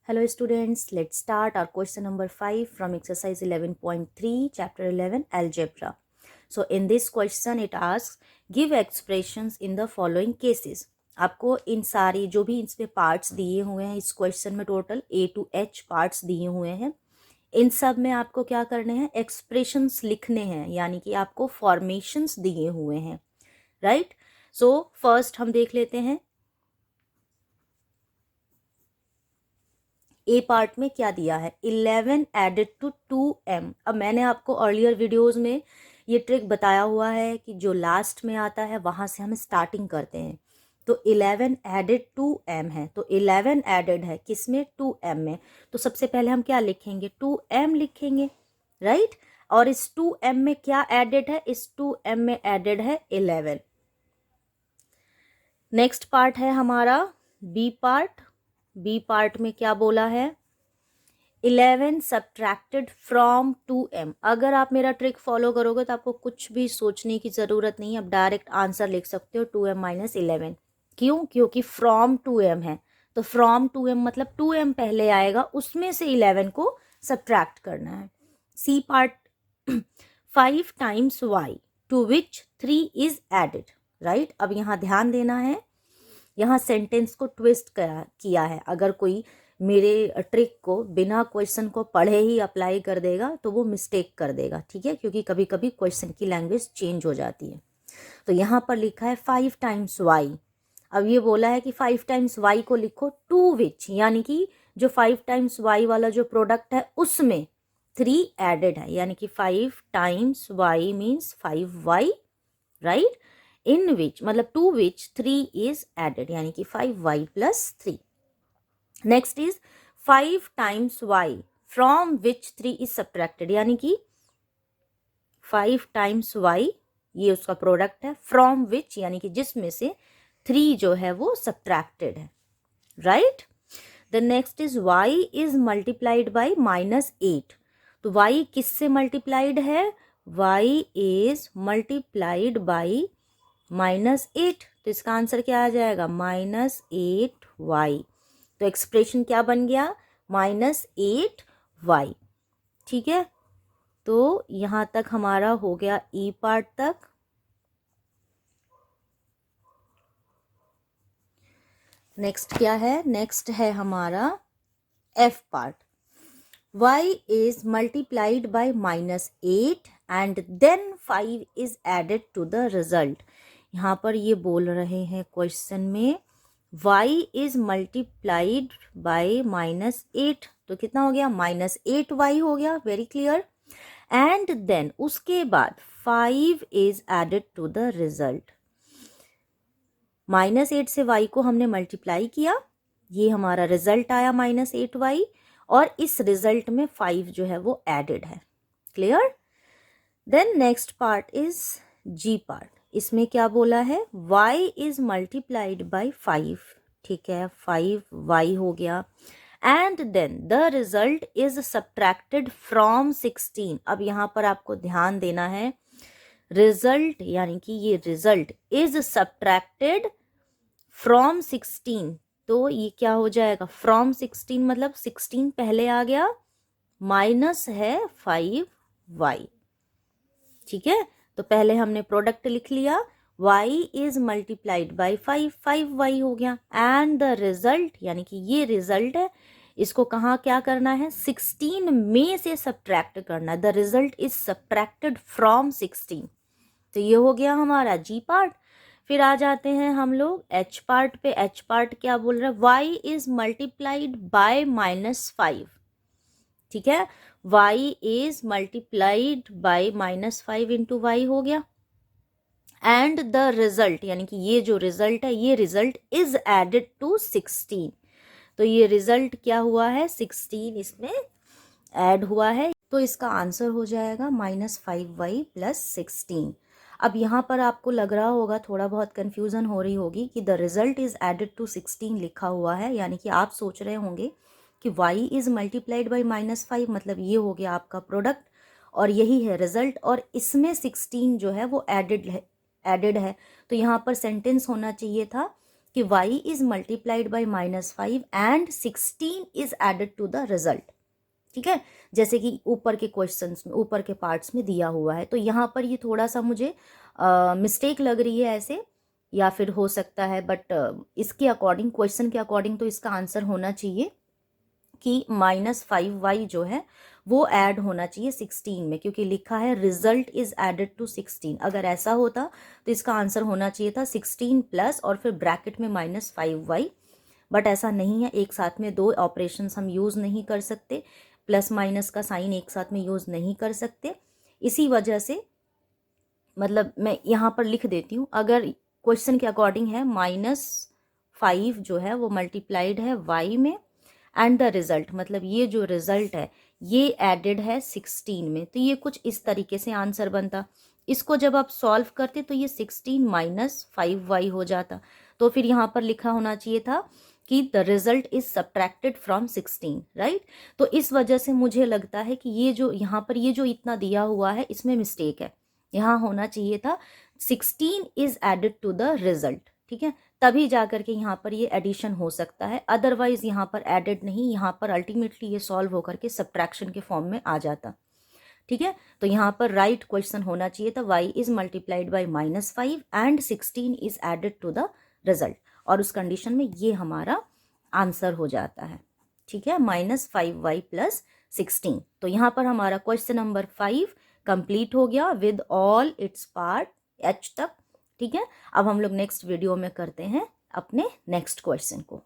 Hello students, let's start our question number 5 from exercise 11.3 chapter 11 algebra. So in this question it asks give expressions in the following cases. आपको इन सारी जो भी इसमें parts दिए हुए हैं इस क्वेश्चन में total A to H parts दिए हुए हैं, इन सब में आपको क्या करने हैं, एक्सप्रेशंस लिखने हैं, यानी कि आपको फॉर्मेशंस दिए हुए हैं, राइट। सो फर्स्ट हम देख लेते हैं ए पार्ट में क्या दिया है, 11 एडेड टू 2m। अब मैंने आपको अर्लियर वीडियोस में ये ट्रिक बताया हुआ है कि जो लास्ट में आता है वहाँ से हम स्टार्टिंग करते हैं। तो 11 एडेड 2m है, तो 11 एडेड है किसमें, 2m में। तो सबसे पहले हम क्या लिखेंगे, 2m लिखेंगे, राइट। और इस 2m में क्या एडेड है, इस 2m में एडेड है 11। नेक्स्ट पार्ट है हमारा बी पार्ट। बी पार्ट में क्या बोला है, 11 सब्ट्रैक्टेड फ्रॉम 2m। अगर आप मेरा ट्रिक फॉलो करोगे तो आपको कुछ भी सोचने की ज़रूरत नहीं है, आप डायरेक्ट आंसर लिख सकते हो 2m माइनस 11। क्यों, क्योंकि फ्रॉम 2m है, तो फ्रॉम 2m मतलब 2m पहले आएगा, उसमें से 11 को सब्ट्रैक्ट करना है। C part 5 times y to which 3 is added, right. अब यहाँ ध्यान देना है, यहाँ सेंटेंस को ट्विस्ट किया है। अगर कोई मेरे ट्रिक को बिना क्वेश्चन को पढ़े ही अप्लाई कर देगा तो वो मिस्टेक कर देगा, ठीक है, क्योंकि कभी कभी क्वेश्चन की लैंग्वेज चेंज हो जाती है। तो यहाँ पर लिखा है 5 टाइम्स वाई। अब ये बोला है कि 5 टाइम्स वाई को लिखो टू विच, यानी कि जो 5 टाइम्स वाई वाला जो प्रोडक्ट है उसमें 3 एडेड है, यानी कि 5 times Y means 5y, right. In which मतलब टू विच 3 इज एडेड, यानी कि 5y plus 3। Next is 5 times y from which 3 is subtracted, यानी कि 5 टाइम्स y ये उसका प्रोडक्ट है, फ्रॉम विच यानी कि जिसमें से 3 जो है वो सब्ट्रैक्टेड है, right. The next is y is multiplied by -8। तो y किससे मल्टीप्लाइड है, y इज मल्टीप्लाइड बाई -8। तो इसका आंसर क्या आ जाएगा, -8y। तो एक्सप्रेशन क्या बन गया, -8y, ठीक है। तो यहां तक हमारा हो गया ई पार्ट तक। नेक्स्ट क्या है, नेक्स्ट है हमारा F part. y is multiplied by -8 and then 5 is added to the result। यहाँ पर ये बोल रहे हैं क्वेश्चन में y is multiplied by -8, तो कितना हो गया, -8y हो गया, वेरी क्लियर। एंड देन उसके बाद 5 is added to the result। -8 से y को हमने मल्टीप्लाई किया, ये हमारा रिजल्ट आया -8y, और इस रिजल्ट में 5 जो है वो एडेड है, clear. Then next part is G part. इसमें क्या बोला है, y इज मल्टीप्लाइड बाई 5, ठीक है, 5y हो गया। And then the result is subtracted from 16। अब यहाँ पर आपको ध्यान देना है, रिजल्ट यानी कि ये रिजल्ट इज सब्ट्रैक्टेड फ्रॉम 16, तो ये क्या हो जाएगा, फ्रॉम 16 मतलब 16 पहले आ गया, माइनस है 5y, ठीक है। तो पहले हमने प्रोडक्ट लिख लिया, y is multiplied by 5, 5y हो गया। एंड द रिजल्ट यानी कि ये रिजल्ट है, इसको कहाँ क्या करना है, 16 में से सब्ट्रैक्ट करना, the result is subtracted from 16। तो ये हो गया हमारा जी पार्ट। फिर आ जाते हैं हम लोग एच पार्ट पे। एच पार्ट क्या बोल रहा है, y इज मल्टीप्लाइड बाय -5, ठीक है, y is multiplied by -5 into y हो गया। एंड द रिजल्ट यानी कि ये जो रिजल्ट है, ये रिजल्ट इज एडेड टू 16। तो ये रिजल्ट क्या हुआ है, 16 इसमें ऐड हुआ है, तो इसका आंसर हो जाएगा -5y प्लस 16। अब यहाँ पर आपको लग रहा होगा, थोड़ा बहुत कन्फ्यूज़न हो रही होगी कि the result is added to 16 लिखा हुआ है, यानी कि आप सोच रहे होंगे कि y इज़ मल्टीप्लाइड बाई -5 मतलब ये हो गया आपका प्रोडक्ट और यही है रिजल्ट, और इसमें 16 जो है वो एडेड है। तो यहाँ पर सेंटेंस होना चाहिए था कि y is multiplied by -5 and 16 is added to the result. ठीक है, जैसे कि ऊपर के क्वेश्चंस में, ऊपर के पार्ट्स में दिया हुआ है। तो यहाँ पर ये थोड़ा सा मुझे मिस्टेक लग रही है ऐसे, या फिर हो सकता है, बट इसके अकॉर्डिंग, क्वेश्चन के अकॉर्डिंग तो इसका आंसर होना चाहिए कि -5y जो है वो ऐड होना चाहिए 16 में, क्योंकि लिखा है रिजल्ट इज एडेड टू 16। अगर ऐसा होता तो इसका आंसर होना चाहिए था 16 प्लस और फिर ब्रैकेट में -5y, बट ऐसा नहीं है। एक साथ में दो ऑपरेशंस हम यूज़ नहीं कर सकते, प्लस माइनस का साइन एक साथ में यूज़ नहीं कर सकते। इसी वजह से मतलब मैं यहाँ पर लिख देती हूँ, अगर क्वेश्चन के अकॉर्डिंग है -5 जो है वो मल्टीप्लाइड है y में एंड द रिजल्ट, मतलब ये जो रिजल्ट है ये एडेड है 16 में, तो ये कुछ इस तरीके से आंसर बनता। इसको जब आप सॉल्व करते तो ये 16 - 5y हो जाता। तो फिर यहाँ पर लिखा होना चाहिए था कि the result is subtracted from 16, right. तो इस वजह से मुझे लगता है कि ये जो यहाँ पर ये जो इतना दिया हुआ है इसमें मिस्टेक है। यहाँ होना चाहिए था 16 is added to the result, ठीक है, तभी जाकर के यहाँ पर ये एडिशन हो सकता है। अदरवाइज यहाँ पर एडेड नहीं, यहाँ पर अल्टीमेटली ये सॉल्व होकर के सब्ट्रैक्शन के फॉर्म में आ जाता। ठीक है, तो यहाँ पर राइट क्वेश्चन होना चाहिए था y is multiplied by -5 and 16 is added to the result, और उस कंडीशन में ये हमारा आंसर हो जाता है। ठीक है, -5y + 16। तो यहाँ पर हमारा क्वेश्चन नंबर 5 कंप्लीट हो गया with all it's part h तक। ठीक है, अब हम लोग नेक्स्ट वीडियो में करते हैं अपने नेक्स्ट क्वेश्चन को।